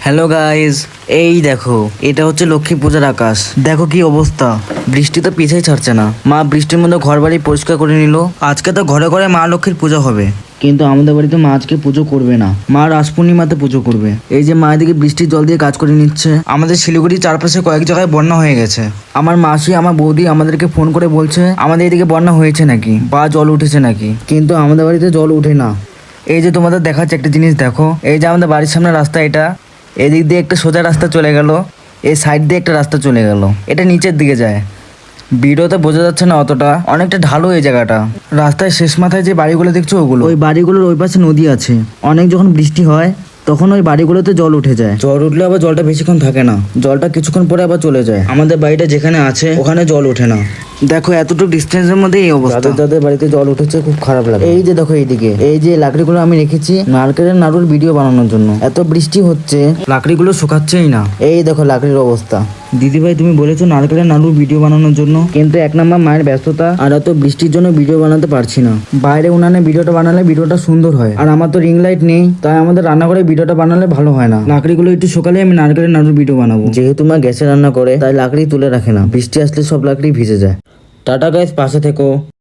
Hello guys, এই দেখো এটা হচ্ছে লক্ষ্মী পূজার আকাশ। দেখো কি অবস্থা, বৃষ্টি তো পিছাই ছাড়ছে না। মা বৃষ্টির মধ্যে ঘর বাড়ি পরিষ্কার করে নিল। আজকে তো ঘরে ঘরে মা লক্ষ্মীর পুজো হবে, কিন্তু আমাদের বাড়িতে মা আজকে পুজো করবে না, মা রাস পূর্ণিমাতে পুজো করবে। এই যে মা এদিকে বৃষ্টির জল দিয়ে কাজ করে নিচ্ছে। আমাদের শিলিগুড়ির চারপাশে কয়েক জায়গায় বন্যা হয়ে গেছে। আমার মাসি আমার বৌদি আমাদেরকে ফোন করে বলছে আমাদের এদিকে বন্যা হয়েছে নাকি বা জল উঠেছে নাকি, কিন্তু আমাদের বাড়িতে জল উঠে না। এই যে তোমাদের দেখাচ্ছে একটা জিনিস দেখো, এই যে আমাদের বাড়ির সামনে রাস্তা, এটা এদিক দিয়ে একটা সোজা রাস্তা চলে গেল, এই সাইড দিয়ে একটা রাস্তা চলে গেল, এটা নিচের দিকে যায়। ভিডিওতে বোঝা যাচ্ছে না অতটা, অনেকটা ঢালু এই জায়গাটা। রাস্তায় শেষ মাথায় যে বাড়িগুলো দেখছো ওগুলো, ওই বাড়িগুলোর ওই পাশে নদী আছে। অনেক যখন বৃষ্টি হয় তখন ওই বাড়িগুলোতে জল উঠে যায়। জল উঠলে আবার জলটা বেশিক্ষণ থাকে না, জলটা কিছুক্ষণ পরে আবার চলে যায়। আমাদের বাড়িটা যেখানে আছে ওখানে জল ওঠে না। দেখো এতটুকু ডিস্টেন্সের মধ্যে এই অবস্থা। যাদের বাড়িতে জল উঠেছে খুব খারাপ লাগে। এই যে দেখো এইদিকে এই যে লাকড়িগুলো আমি রেখেছি নারকেলের নাড়ুর ভিডিও বানানোর জন্য। এত বৃষ্টি হচ্ছে লাকড়িগুলো শুকাচ্ছেই না। এই দেখো লাকড়ির অবস্থা। দিদিভাই তুমি বলেছো নারকেলের নাড়ুর ভিডিও বানানোর জন্য, কিন্তু এক নম্বর মায়ের ব্যস্ততা আর এত বৃষ্টির জন্য ভিডিও বানাতে পারছি না। বাইরে উনানে ভিডিওটা বানালে ভিডিওটা সুন্দর হয়, আর আমার তো রিং লাইট নেই, তাই আমাদের রান্নাঘরে ভিডিওটা বানালে ভালো হয় না। লাকড়িগুলো একটু শুকালে আমি নারকেলের নাড়ুর ভিডিও বানাবো। যেহেতু মা গ্যাসে রান্না করে তাই লাকড়ি তুলে রাখে না, বৃষ্টি আসলে সব লাকড়ি ভিজে যায়। টাটা গাইস, পাশে থেকো।